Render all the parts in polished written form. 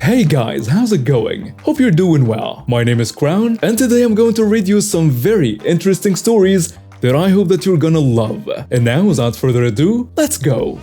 Hey guys, how's it going? Hope you're doing well. My name is Crown, and today I'm going to read you some very interesting stories that I hope that you're gonna love. And now, without further ado, let's go!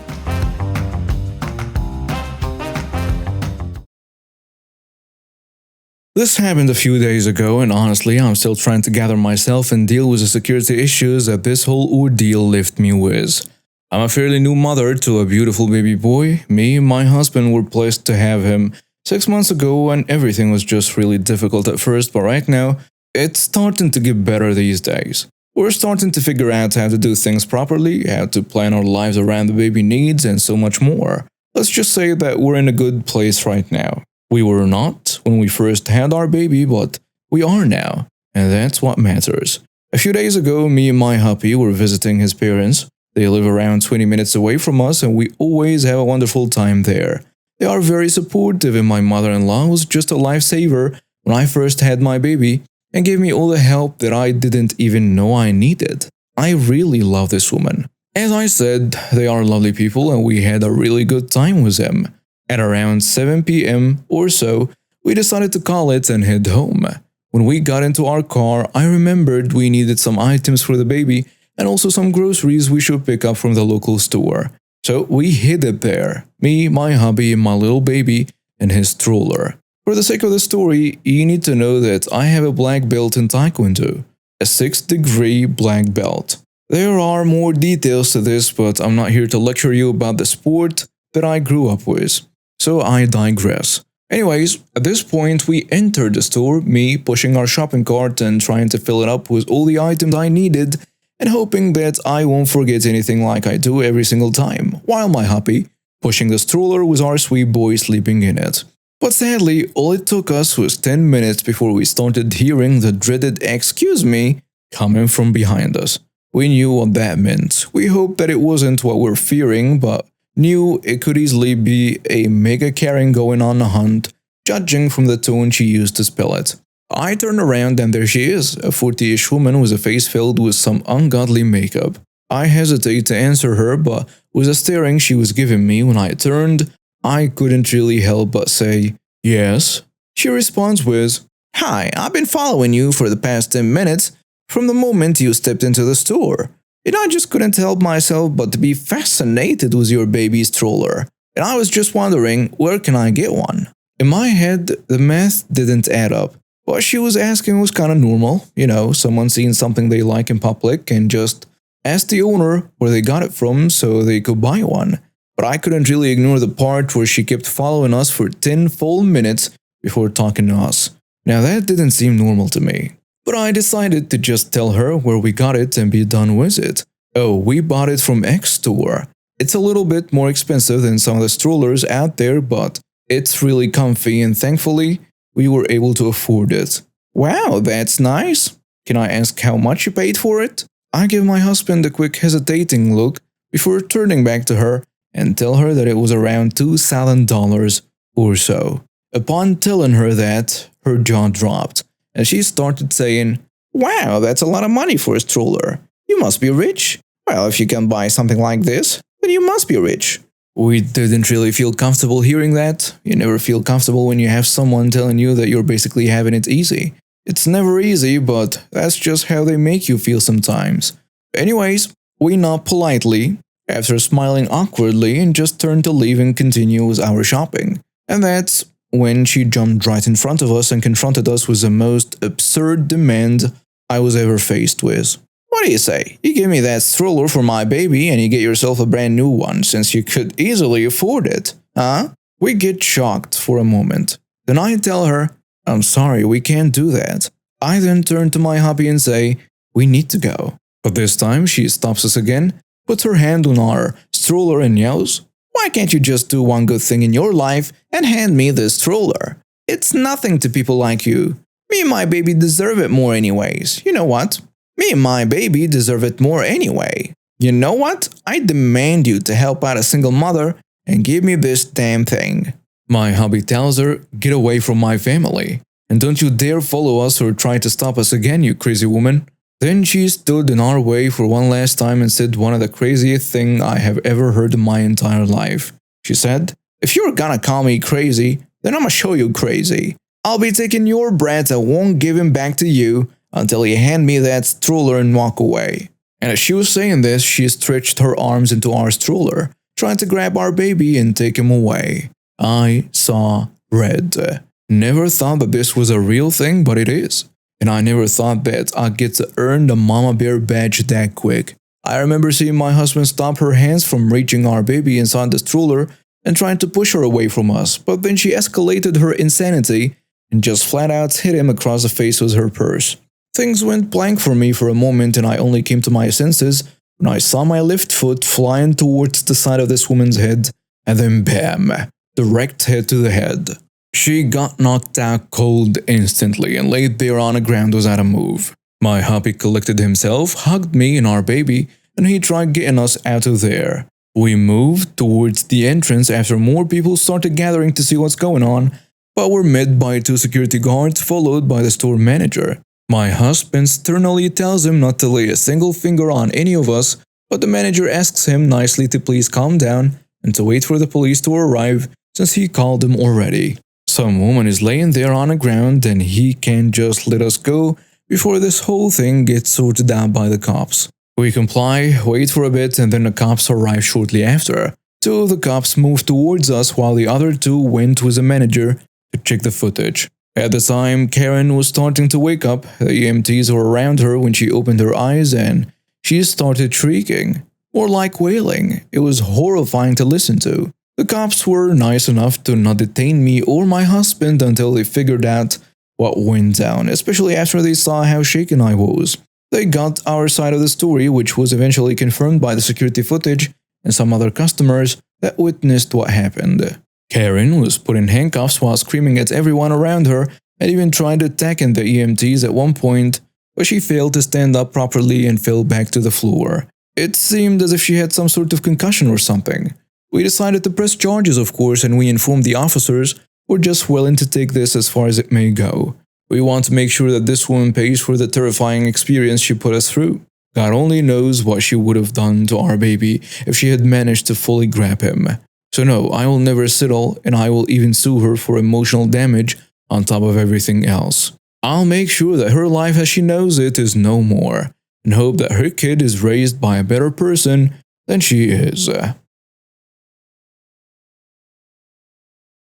This happened a few days ago, and honestly, I'm still trying to gather myself and deal with the security issues that this whole ordeal left me with. I'm a fairly new mother to a beautiful baby boy. Me and my husband were blessed to have him 6 months ago, and everything was just really difficult at first, but right now, it's starting to get better these days. We're starting to figure out how to do things properly, how to plan our lives around the baby needs, and so much more. Let's just say that we're in a good place right now. We were not when we first had our baby, but we are now, and that's what matters. A few days ago, me and my hubby were visiting his parents. They live around 20 minutes away from us, and we always have a wonderful time there. They are very supportive, and my mother-in-law was just a lifesaver when I first had my baby and gave me all the help that I didn't even know I needed. I really love this woman. As I said, they are lovely people, and we had a really good time with them. At around 7 p.m. or so, we decided to call it and head home. When we got into our car, I remembered we needed some items for the baby and also some groceries we should pick up from the local store. So we headed there, me, my hubby, and my little baby, and his stroller. For the sake of the story, you need to know that I have a black belt in Taekwondo, a 6th-degree black belt. There are more details to this, but I'm not here to lecture you about the sport that I grew up with. So I digress. Anyways, at this point we entered the store, me pushing our shopping cart and trying to fill it up with all the items I needed and hoping that I won't forget anything like I do every single time, while my hubby pushing the stroller with our sweet boy sleeping in it. But sadly, all it took us was 10 minutes before we started hearing the dreaded "excuse me" coming from behind us. We knew what that meant. We hoped that it wasn't what we're fearing, but knew it could easily be a mega Karen going on a hunt, judging from the tone she used to spell it. I turned around and there she is, a 40-ish woman with a face filled with some ungodly makeup. I hesitate to answer her, but with the staring she was giving me when I turned, I couldn't really help but say, "Yes." She responds with, "Hi, I've been following you for the past 10 minutes, from the moment you stepped into the store. And I just couldn't help myself but to be fascinated with your baby stroller. And I was just wondering, where can I get one?" In my head, the math didn't add up. What she was asking was kind of normal, someone seeing something they like in public and just asked the owner where they got it from so they could buy one. But I couldn't really ignore the part where she kept following us for 10 full minutes before talking to us. Now that didn't seem normal to me. But I decided to just tell her where we got it and be done with it. Oh, we bought it from X store. It's a little bit more expensive than some of the strollers out there, but it's really comfy and thankfully, we were able to afford it. Wow, that's nice. Can I ask how much you paid for it? I give my husband a quick hesitating look before turning back to her and tell her that it was around $2,000 or so. Upon telling her that, her jaw dropped, and she started saying, "Wow, that's a lot of money for a stroller. You must be rich. Well, if you can buy something like this, then you must be rich." We didn't really feel comfortable hearing that. You never feel comfortable when you have someone telling you that you're basically having it easy. It's never easy, but that's just how they make you feel sometimes. Anyways, we nod politely, after smiling awkwardly, and just turned to leave and continue with our shopping. And that's when she jumped right in front of us and confronted us with the most absurd demand I was ever faced with. "What do you say? You give me that stroller for my baby and you get yourself a brand new one since you could easily afford it, huh?" We get shocked for a moment. Then I tell her, "I'm sorry, we can't do that." I then turn to my hubby and say, "We need to go." But this time she stops us again, puts her hand on our stroller and yells, "Why can't you just do one good thing in your life and hand me this stroller? It's nothing to people like you. Me and my baby deserve it more anyways. You know what? Me and my baby deserve it more anyway. You know what? I demand you to help out a single mother and give me this damn thing." My hubby tells her, "Get away from my family. And don't you dare follow us or try to stop us again, you crazy woman." Then she stood in our way for one last time and said one of the craziest things I have ever heard in my entire life. She said, "If you're gonna call me crazy, then I'ma show you crazy. I'll be taking your bread and won't give him back to you until you hand me that stroller and walk away." And as she was saying this, she stretched her arms into our stroller, trying to grab our baby and take him away. I saw red. Never thought that this was a real thing, but it is. And I never thought that I'd get to earn the Mamabear badge that quick. I remember seeing my husband stop her hands from reaching our baby inside the stroller and trying to push her away from us, but then she escalated her insanity and just flat out hit him across the face with her purse. Things went blank for me for a moment, and I only came to my senses when I saw my left foot flying towards the side of this woman's head, and then bam, direct hit to the head. She got knocked out cold instantly and laid there on the ground without a move. My hubby collected himself, hugged me and our baby, and he tried getting us out of there. We moved towards the entrance after more people started gathering to see what's going on, but were met by 2 security guards followed by the store manager. My husband sternly tells him not to lay a single finger on any of us, but the manager asks him nicely to please calm down and to wait for the police to arrive since he called them already. Some woman is laying there on the ground and he can't just let us go before this whole thing gets sorted out by the cops. We comply, wait for a bit, and then the cops arrive shortly after. 2 of the cops moved towards us while the other 2 went with the manager to check the footage. At the time, Karen was starting to wake up. The EMTs were around her when she opened her eyes and she started shrieking, more like wailing. It was horrifying to listen to. The cops were nice enough to not detain me or my husband until they figured out what went down, especially after they saw how shaken I was. They got our side of the story, which was eventually confirmed by the security footage and some other customers that witnessed what happened. Karen was put in handcuffs while screaming at everyone around her and even tried attacking the EMTs at one point, but she failed to stand up properly and fell back to the floor. It seemed as if she had some sort of concussion or something. We decided to press charges, of course, and we informed the officers we're just willing to take this as far as it may go. We want to make sure that this woman pays for the terrifying experience she put us through. God only knows what she would have done to our baby if she had managed to fully grab him. So no, I will never settle, and I will even sue her for emotional damage on top of everything else. I'll make sure that her life as she knows it is no more, and hope that her kid is raised by a better person than she is.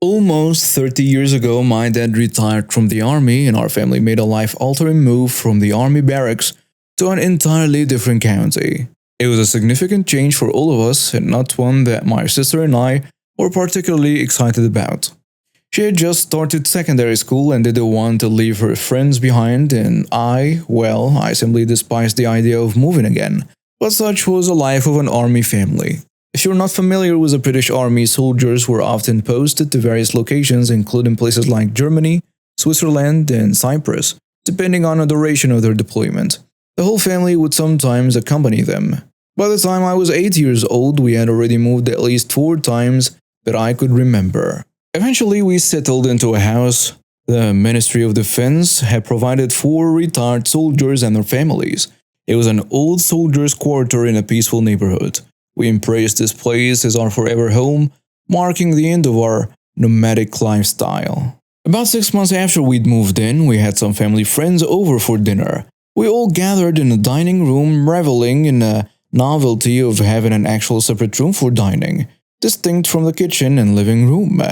Almost 30 years ago, my dad retired from the army and our family made a life-altering move from the army barracks to an entirely different county. It was a significant change for all of us and not one that my sister and I were particularly excited about. She had just started secondary school and didn't want to leave her friends behind, and I simply despised the idea of moving again. But such was the life of an army family. If you're not familiar with the British Army, soldiers were often posted to various locations, including places like Germany, Switzerland, and Cyprus, depending on the duration of their deployment. The whole family would sometimes accompany them. By the time I was 8 years old, we had already moved at least 4 times that I could remember. Eventually, we settled into a house the Ministry of Defense had provided for retired soldiers and their families. It was an old soldiers' quarter in a peaceful neighborhood. We embraced this place as our forever home, marking the end of our nomadic lifestyle. About 6 months after we'd moved in, we had some family friends over for dinner. We all gathered in the dining room, reveling in the novelty of having an actual separate room for dining, distinct from the kitchen and living room.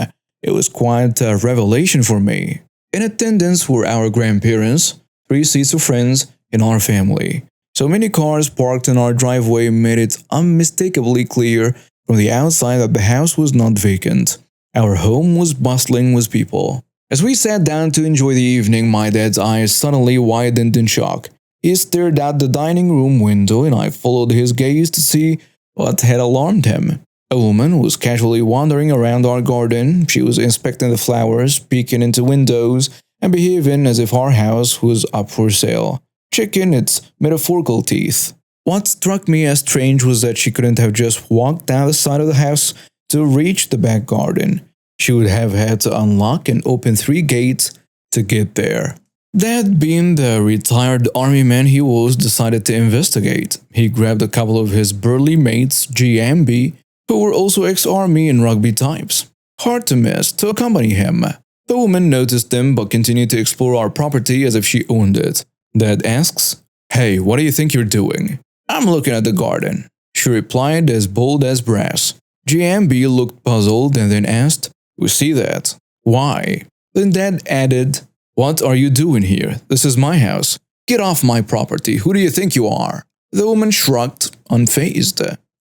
It was quite a revelation for me. In attendance were our grandparents, 3 seats of friends, and our family. So many cars parked in our driveway made it unmistakably clear from the outside that the house was not vacant. Our home was bustling with people. As we sat down to enjoy the evening, my dad's eyes suddenly widened in shock. He stared out the dining room window and I followed his gaze to see what had alarmed him. A woman was casually wandering around our garden. She was inspecting the flowers, peeking into windows, and behaving as if our house was up for sale, checking its metaphorical teeth. What struck me as strange was that she couldn't have just walked down the side of the house to reach the back garden. She would have had to unlock and open 3 gates to get there. Dad, being the retired army man he was, decided to investigate. He grabbed a couple of his burly mates, G and B, who were also ex-army and rugby types. hard to miss, to accompany him. The woman noticed them but continued to explore our property as if she owned it. Dad asks, "Hey, what do you think you're doing?" "I'm looking at the garden," she replied, as bold as brass. GMB looked puzzled and then asked, "We see that. Why?" Then Dad added, "What are you doing here? This is my house. Get off my property. Who do you think you are?" The woman shrugged, unfazed.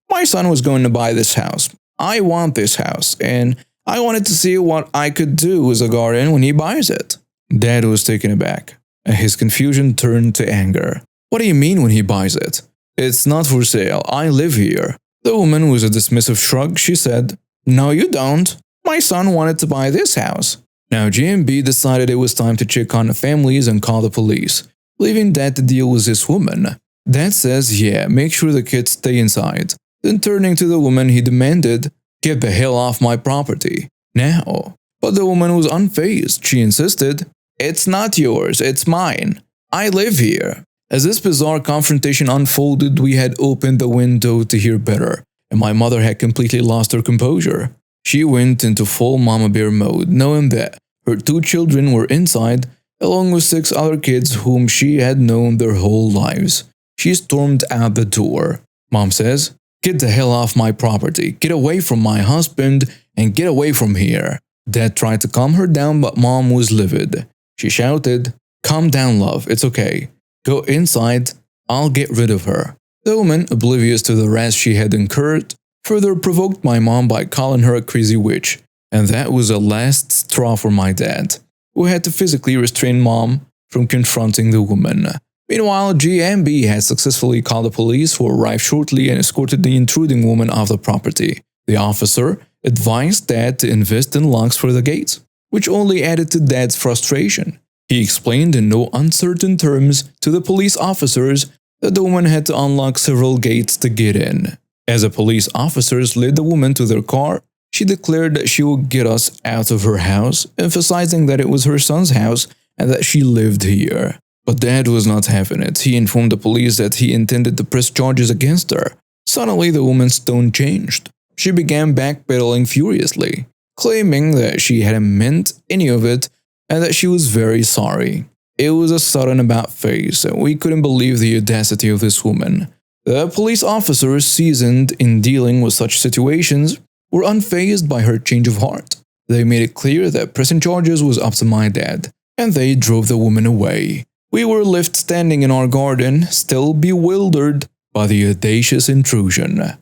"My son was going to buy this house. I want this house, and I wanted to see what I could do with the garden when he buys it." Dad was taken aback, and his confusion turned to anger. "What do you mean when he buys it? It's not for sale. I live here." The woman, with a dismissive shrug, she said, "No, you don't. My son wanted to buy this house." Now GMB decided it was time to check on the families and call the police, leaving Dad to deal with this woman. Dad says, "Yeah, make sure the kids stay inside." Then turning to the woman, he demanded, "Get the hell off my property, now." But the woman was unfazed. She insisted, "It's not yours, it's mine. I live here." As this bizarre confrontation unfolded, we had opened the window to hear better, and my mother had completely lost her composure. She went into full Mamabear mode, knowing that her 2 children were inside, along with 6 other kids whom she had known their whole lives. She stormed out the door. Mom says, "Get the hell off my property, get away from my husband, and get away from here." Dad tried to calm her down, but Mom was livid. She shouted, "Calm down, love, it's okay. Go inside, I'll get rid of her." The woman, oblivious to the wrath she had incurred, further provoked my mom by calling her a crazy witch, and that was the last straw for my dad, who had to physically restrain Mom from confronting the woman. Meanwhile, GMB had successfully called the police, who arrived shortly and escorted the intruding woman off the property. The officer advised Dad to invest in locks for the gates, which only added to Dad's frustration. He explained in no uncertain terms to the police officers that the woman had to unlock several gates to get in. As the police officers led the woman to their car, she declared that she would get us out of her house, emphasizing that it was her son's house and that she lived here. But Dad was not having it. He informed the police that he intended to press charges against her. Suddenly, the woman's tone changed. She began backpedaling furiously, claiming that she hadn't meant any of it and that she was very sorry. It was a sudden about-face, and we couldn't believe the audacity of this woman. The police officers, seasoned in dealing with such situations, were unfazed by her change of heart. They made it clear that pressing charges was up to my dad, and they drove the woman away. We were left standing in our garden, still bewildered by the audacious intrusion.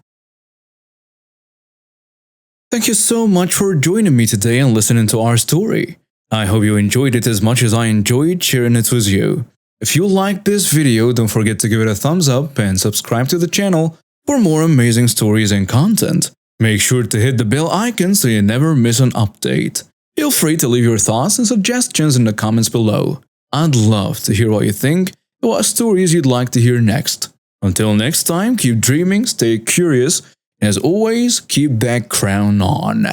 Thank you so much for joining me today and listening to our story. I hope you enjoyed it as much as I enjoyed sharing it with you. If you liked this video, don't forget to give it a thumbs up and subscribe to the channel for more amazing stories and content. Make sure to hit the bell icon so you never miss an update. Feel free to leave your thoughts and suggestions in the comments below. I'd love to hear what you think and what stories you'd like to hear next. Until next time, keep dreaming, stay curious, and as always, keep that crown on.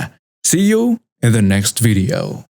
See you in the next video.